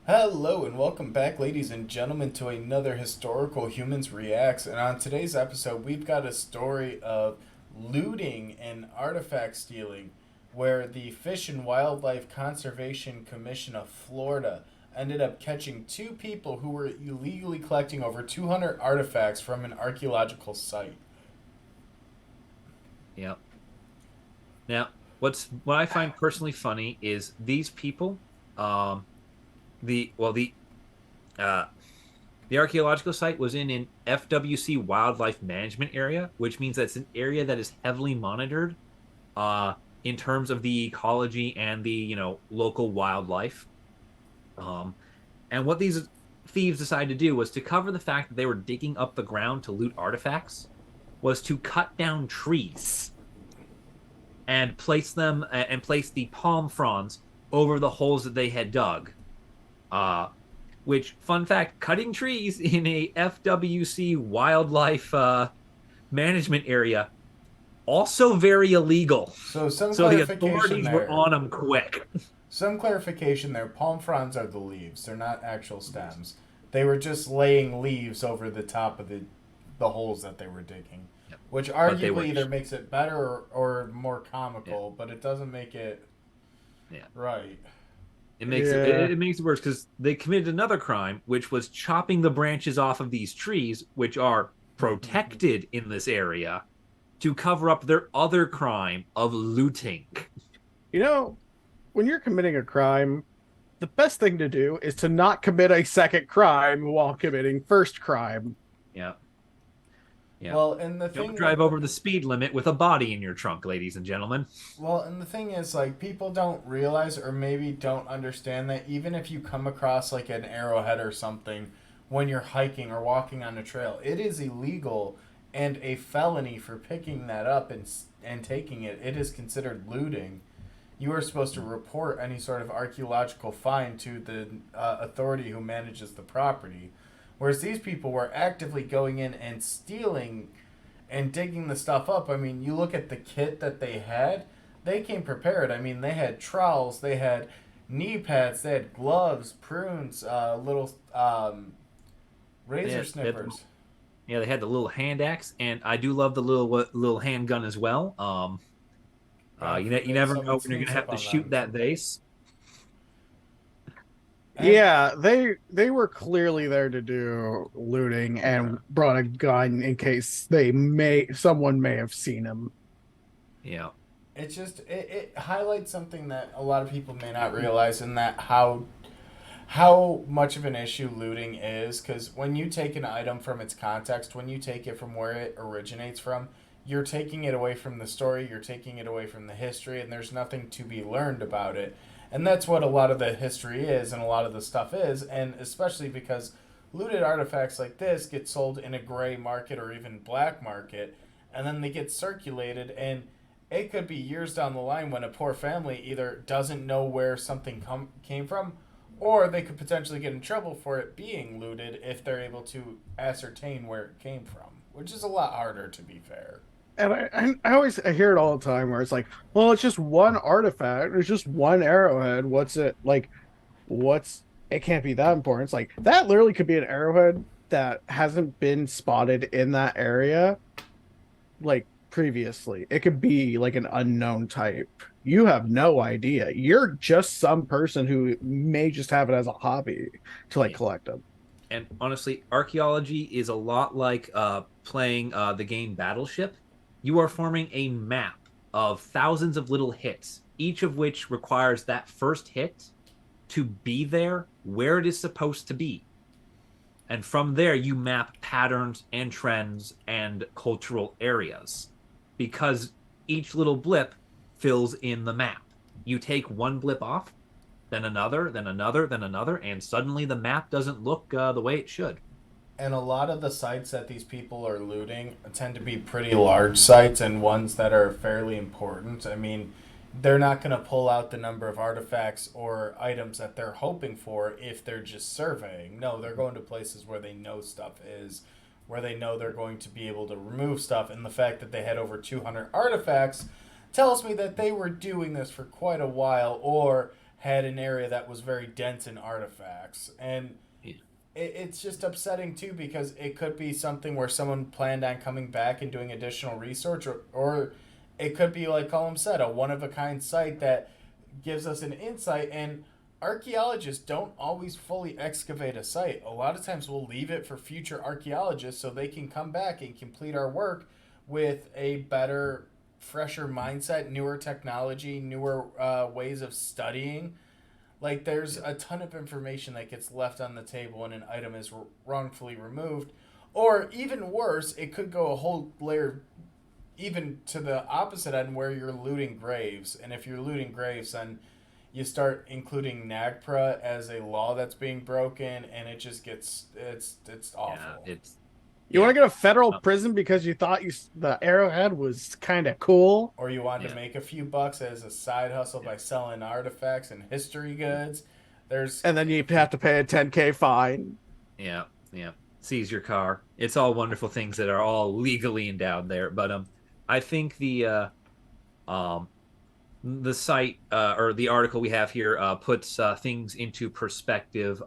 Hello and welcome back, ladies and gentlemen, to another Historical Humans Reacts. And on today's episode, we've got a story of looting and artifact stealing, where the Fish and Wildlife Conservation Commission of Florida ended up catching two people who were illegally collecting over 200 artifacts from an archaeological site. Yeah. Now, what I find personally funny is these people, um, the well uh the archaeological site was in an FWC wildlife management area, which means that's an area that is heavily monitored, uh, in terms of the ecology and the local wildlife. Um, and what these thieves decided to do was to cover the fact that they were digging up the ground to loot artifacts, was to cut down trees and place the palm fronds over the holes that they had dug. Uh, which, fun fact, cutting trees in a FWC wildlife management area also very illegal. So, some So the clarification authorities were there. on them quick. Some clarification there. Palm fronds are the leaves, they're not actual stems. They were just laying leaves over the top of the holes that they were digging, Yep. which But they arguably were, either makes it better or more yeah, comical, but it doesn't make it yeah. right. Yeah. It makes it worse because they committed another crime, which was chopping the branches off of these trees, which are protected in this area, to cover up their other crime of looting. You know, when you're committing a crime, the best thing to do is to not commit a second crime while committing first crime. Yeah, yeah. Well, and the Don't thing drive over the speed limit with a body in your trunk, ladies and gentlemen. Well, and the thing is, like, people don't realize or maybe don't understand that even if you come across, like, an arrowhead or something when you're hiking or walking on a trail, it is illegal and a felony for picking that up and taking it. It is considered looting. You are supposed to report any sort of archaeological find to the authority who manages the property. Whereas these people were actively going in and stealing and digging the stuff up. I mean, you look at the kit that they had, they came prepared. I mean, they had trowels, they had knee pads, they had gloves, prunes, little They razor had, they had snippers. yeah, they had the little hand axe, and I do love the little handgun as well. God You forbid never someone know when you're gonna sneaks up have to on shoot them. that vase. And Yeah, they were clearly there to do looting and brought a gun in case someone may have seen him. Yeah, it highlights something that a lot of people may not realize, and that how much of an issue looting is, because when you take an item from its context, when you take it from where it originates from, you're taking it away from the story, you're taking it away from the history, and there's nothing to be learned about it. And that's what a lot of the history is and a lot of the stuff is, and especially because looted artifacts like this get sold in a gray market or even black market, and then they get circulated, and it could be years down the line when a poor family either doesn't know where something came from, or they could potentially get in trouble for it being looted if they're able to ascertain where it came from, which is a lot harder, to be fair. And I hear it all the time where it's like, well, it's just one artifact, it's just one arrowhead. What's it like? What's it can't be that important. It's like that literally could be an arrowhead that hasn't been spotted in that area like previously. It could be like an unknown type. You have no idea. You're just some person who may just have it as a hobby to like yeah. collect them. And honestly, archaeology is a lot like playing the game Battleship. You are forming a map of thousands of little hits, each of which requires that first hit to be there where it is supposed to be. And from there, you map patterns and trends and cultural areas because each little blip fills in the map. You take one blip off, then another, then another, then another, and suddenly the map doesn't look the way it should. And a lot of the sites that these people are looting tend to be pretty large sites and ones that are fairly important. I mean, they're not going to pull out the number of artifacts or items that they're hoping for if they're just surveying. No, they're going to places where they know stuff is, where they know they're going to be able to remove stuff. And the fact that they had over 200 artifacts tells me that they were doing this for quite a while, or had an area that was very dense in artifacts. And Yeah. it's just upsetting too because it could be something where someone planned on coming back and doing additional research, or it could be like Colm said, a one of a kind site that gives us an insight. And archaeologists don't always fully excavate a site. A lot of times we'll leave it for future archaeologists so they can come back and complete our work with a better, fresher mindset, newer technology, newer ways of studying. Like, there's a ton of information that gets left on the table when an item is wrongfully removed. Or even worse, it could go a whole layer even to the opposite end where you're looting graves. And if you're looting graves, then you start including NAGPRA as a law that's being broken, and it just gets it's awful. Yeah, it's You want to go to federal Uh, prison because you thought the arrowhead was kind of cool? Or you wanted to Yeah. make a few bucks as a side hustle by selling artifacts and history goods. There's And then you have to pay a 10K fine. yeah, yeah. Seize your car. It's all wonderful things that are all legally endowed there. But I think the site or the article we have here puts things into perspective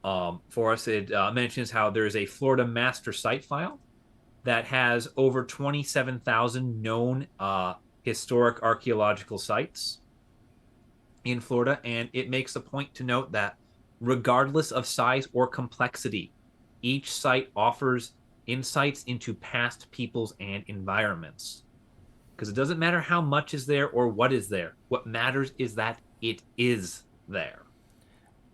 for us. It mentions how there's a Florida master site file that has over 27,000 known historic archaeological sites in Florida, and it makes a point to note that regardless of size or complexity, each site offers insights into past peoples and environments. Because it doesn't matter how much is there or what is there. What matters is that it is there.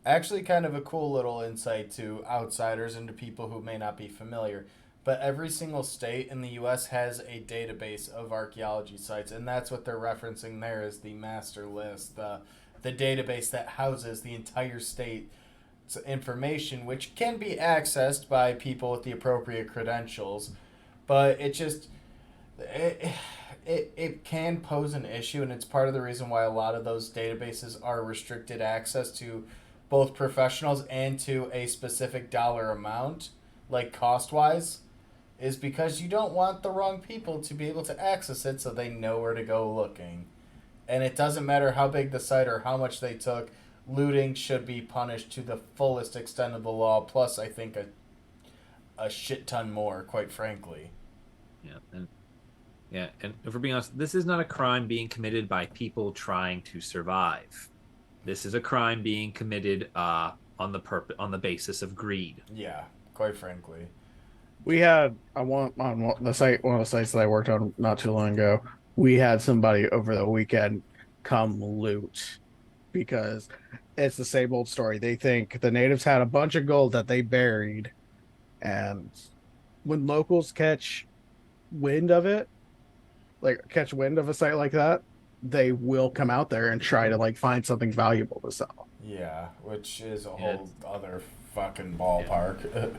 actually kind of a cool little insight to outsiders and to people who may not be familiar. But every single state in the U.S. has a database of archaeology sites, and that's what they're referencing there is the master list, the database that houses the entire state's information, which can be accessed by people with the appropriate credentials. But it, it can pose an issue, and it's part of the reason why a lot of those databases are restricted access to both professionals and to a specific dollar amount, like cost wise, is because you don't want the wrong people to be able to access it so they know where to go looking. And it doesn't matter how big the site or how much they took, looting should be punished to the fullest extent of the law, plus, I think, a shit ton more, quite frankly. And if we're being honest, this is not a crime being committed by people trying to survive. This is a crime being committed on the basis of greed. Yeah, quite frankly. We had on the site, one of the sites that I worked on not too long ago. We had somebody over the weekend come loot because it's the same old story. They think the natives had a bunch of gold that they buried, and when locals catch wind of it, like catch wind of a site like that, they will come out there and try to like find something valuable to sell. Yeah, which is a Yeah. whole other fucking ballpark.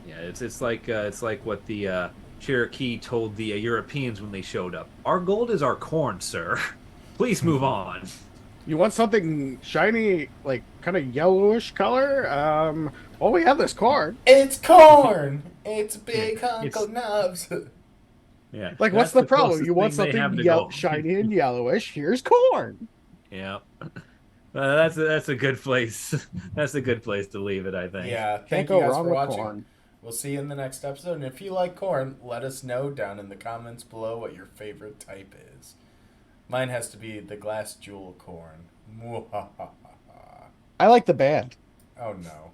Yeah. It's like what the Cherokee told the Europeans when they showed up. Our gold is our corn, sir. Please move on. You want something shiny, like kind of yellowish color? Well, we have this corn. It's corn! It's Big Yeah, Uncle Nubs! Yeah. Like, what's That's the problem? closest You want thing they have something to gold. shiny and yellowish? Here's corn. Yeah. That's a good place. That's a good place to leave it, I think. Yeah, Can't thank go you guys wrong for with watching. corn. We'll see you in the next episode. And if you like corn, let us know down in the comments below what your favorite type is. Mine has to be the glass jewel corn. I like the band. Oh no.